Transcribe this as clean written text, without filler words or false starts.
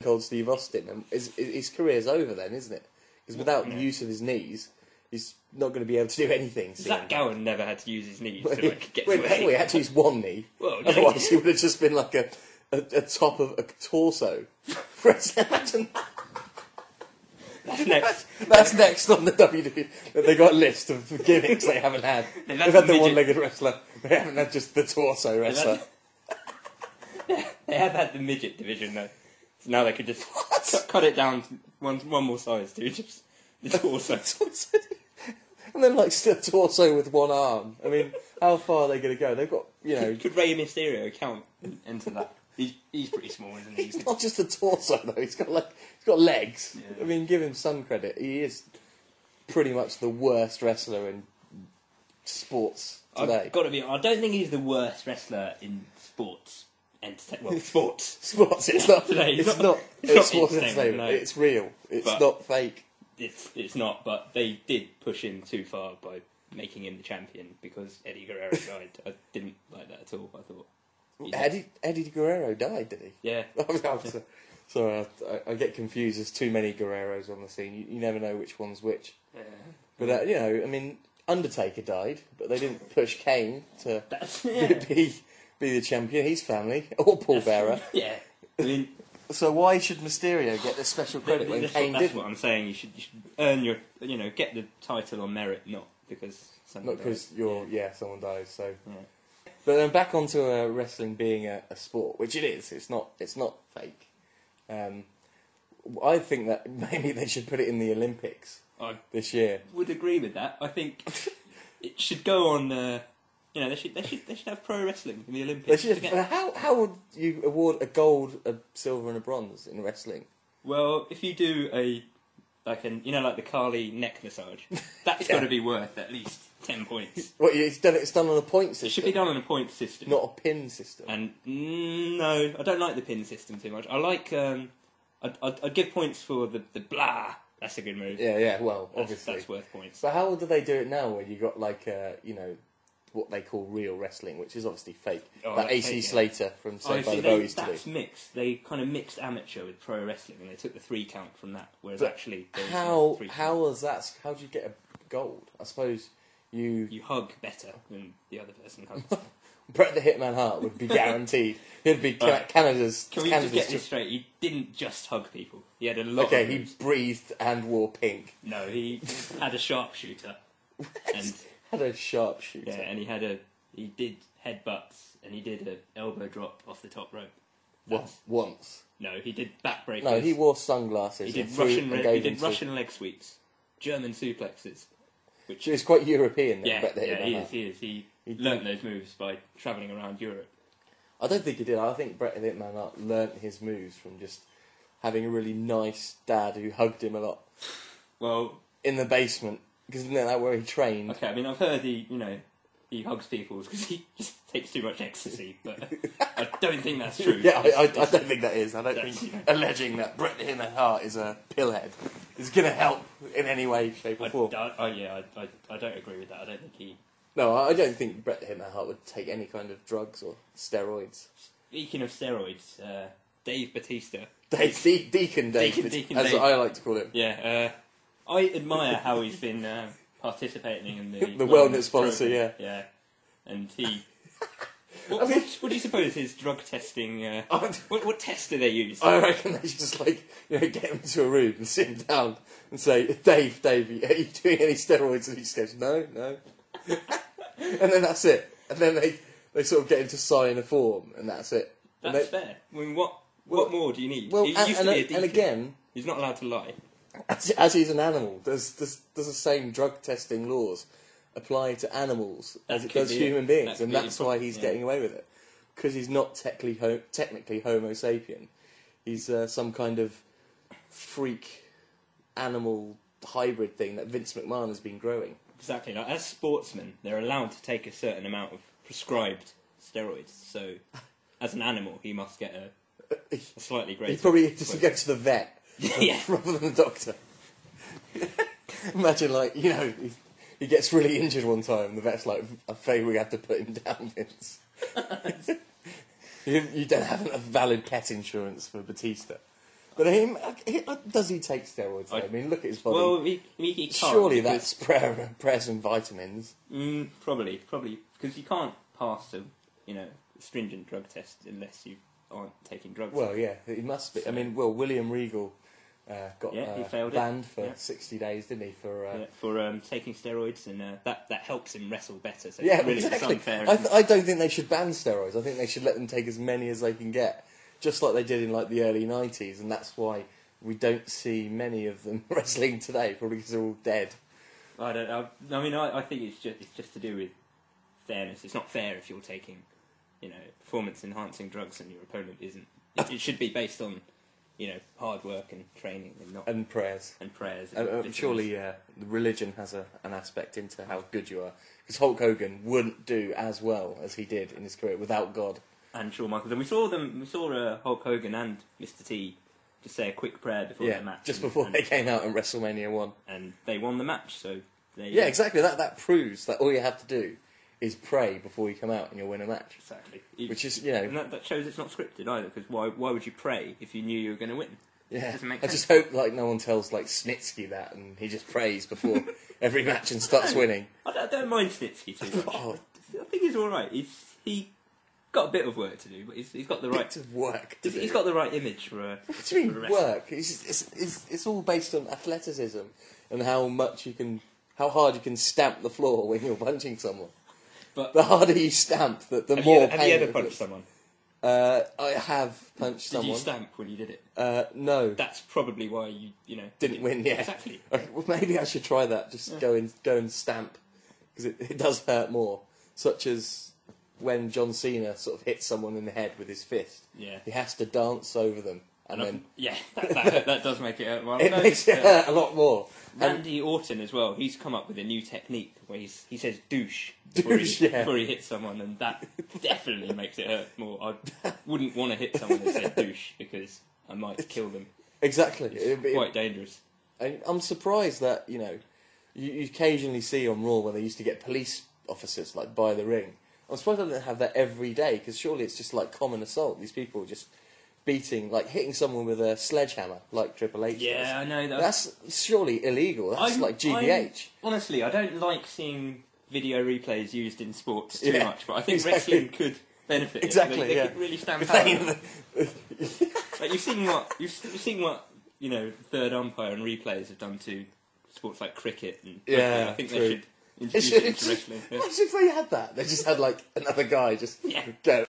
Cold Steve Austin, and his career's over then, isn't it? Because without the use of his knees, he's not going to be able to do anything. Zach Gowen never had to use his knees to get well, away. He had to use one knee. Well, no, otherwise he would have just been like a top of a torso. Imagine that. That's next on the WWE. They got a list of gimmicks they haven't had. They've had the one-legged wrestler. They haven't had just the torso wrestler. They have had the midget division though. So now they could just cut it down to one more size to just the torso. And then like still torso with one arm. I mean, how far are they going to go? They've got, you know. Could Rey Mysterio count into that? He's pretty small, isn't he? He's not just a torso though. He's got legs. Yeah. I mean, give him some credit. He is pretty much the worst wrestler in sports today. I've got to be. I don't think he's the worst wrestler in sports. Sports. Sports. It's not today. It's not sports entertainment. No. It's real. It's not fake. It's not. But they did push him too far by making him the champion because Eddie Guerrero died. I didn't like that at all. I thought. Eddie Guerrero died, did he? Yeah. Sorry, I get confused. There's too many Guerreros on the scene. You never know which one's which. Yeah. But, you know, I mean, Undertaker died, but they didn't push Kane to be the champion. He's family. Or Paul Bearer. Yeah. I mean, so why should Mysterio get this special credit when Kane didn't? That's what I'm saying. You should earn your, get the title on merit, not because someone someone dies, so... Yeah. But then back onto wrestling being a sport, which it is. It's not fake. I think that maybe they should put it in the Olympics this year. Would agree with that. I think it should go on. They should have pro wrestling in the Olympics. How would you award a gold, a silver, and a bronze in wrestling? Well, if you do like the Carly neck massage, that's got to be worth at least 10 points. It's done on a point system. It should be done on a point system, not a pin system. And no, I don't like the pin system too much. I like I'd give points for the blah. That's a good move. Yeah. Well, obviously that's worth points. But how do they do it now? Where you got what they call real wrestling, which is obviously fake. That AC Slater from Saved by the Bell used to do. That's mixed. They kind of mixed amateur with pro wrestling, and they took the 3 count from that. Whereas actually, how was that? How did you get a gold? I suppose you hug better than the other person hugs. Bret the Hitman Hart would be guaranteed. He'd be Canada's. Can we just get this straight? He didn't just hug people. He had a lot. Okay, he breathed and wore pink. No, he had a sharpshooter. And had a sharpshooter. Yeah, and he did headbutts and he did an elbow drop off the top rope. Once. No, he did backbreakers. No, he wore sunglasses. He did Russian leg sweeps, German suplexes, which is quite European. He is. He learnt those moves by travelling around Europe. I don't think he did. I think Bret the Hitman Hart learnt his moves from just having a really nice dad who hugged him a lot. Well, in the basement, because isn't that where he trained? Okay, I mean, I've heard he hugs people because he just takes too much ecstasy, but I don't think that's true. Yeah, I don't think that is. I don't think alleging that Bret the Hitman Hart is a pillhead is going to help in any way, shape or form. I don't agree with that. I don't think he... No, I don't think Bret the Hitman Hart would take any kind of drugs or steroids. Speaking of steroids, Dave Batista. Deacon Dave, as I like to call him. Yeah, I admire how he's been participating in the wellness policy, yeah. Yeah, and he... What do you suppose his drug testing... what test do they use? I reckon they just get him into a room and sit him down and say, Dave, are you doing any steroids? And he just goes, no. And then that's it. And then they sort of get him to sign a form, and that's it. That's fair. I mean, what more do you need? Well, he used to be a deacon. And again... He's not allowed to lie. As he's an animal, does the same drug testing laws apply to animals as it does human beings? And that's why he's getting away with it. Because he's not technically Homo sapien. He's some kind of freak animal hybrid thing that Vince McMahon has been growing. Exactly. Like, as sportsmen, they're allowed to take a certain amount of prescribed steroids. So, as an animal, he must get a slightly greater... He probably just go to the vet rather than the doctor. Imagine, he gets really injured one time and the vet's like, I'm afraid we have to put him down, Vince. You don't have enough valid pet insurance for Batista. But does he take steroids? I mean, look at his body. Well, he can't. Surely that's prayers and vitamins. Probably, because you can't pass a stringent drug test unless you aren't taking drugs. Well, yeah, he must be. I mean, William Regal got he failed banned for 60 days, didn't he? For taking steroids, and that helps him wrestle better. So yeah, really, exactly. It's unfair, I don't think they should ban steroids. I think they should let them take as many as they can get, just like they did in like the early 90s, and that's why we don't see many of them wrestling today, probably because they're all dead. I don't know. I mean, I think it's just to do with fairness. It's not fair if you're taking, performance-enhancing drugs and your opponent isn't. It should be based on, hard work and training and prayers. And surely, the religion has an aspect into how good you are. Because Hulk Hogan wouldn't do as well as he did in his career without God. And Shawn Michaels. And we saw Hulk Hogan and Mr. T just say a quick prayer before their match. Just before they came out in WrestleMania 1. And they won the match, so... exactly. That proves that all you have to do is pray before you come out and you'll win a match. Exactly. Which is, And that shows it's not scripted either, because why would you pray if you knew you were going to win? Yeah. It doesn't make I sense. just hope no one tells Snitsky that and he just prays before every match and starts winning. I don't mind Snitsky too much. I think he's alright. He got a bit of work to do, but he's got the right... Bit of work to do. He's got the right image for a... What do you mean work? It's all based on athleticism and how hard you can stamp the floor when you're punching someone. But the harder you stamp, the more pain. Have you ever punched someone? I have punched someone. Did you stamp when you did it? No. That's probably why you didn't win. Yeah, exactly. Well, maybe I should try that. Just go and stamp, because it does hurt more. Such as when John Cena sort of hits someone in the head with his fist. Yeah. He has to dance over them, and then that does make it hurt. Well, it makes it hurt a lot more. Randy Orton as well. He's come up with a new technique where he says douche before he hits someone, and that definitely makes it hurt more. I wouldn't want to hit someone that said douche because I might kill them. Exactly, it's quite dangerous. And I'm surprised that you occasionally see on Raw where they used to get police officers by the ring. I'm surprised they don't have that every day, because surely it's just common assault. These people just hitting someone with a sledgehammer like Triple H does. Yeah, I know. That's surely illegal. That's like GBH. Honestly, I don't like seeing video replays used in sports too much, but I think wrestling could benefit. Exactly, they could really stand out. You've seen what third umpire and replays have done to sports like cricket and rugby. I think they should introduce it into wrestling. Imagine if they had that. They just had another guy just go.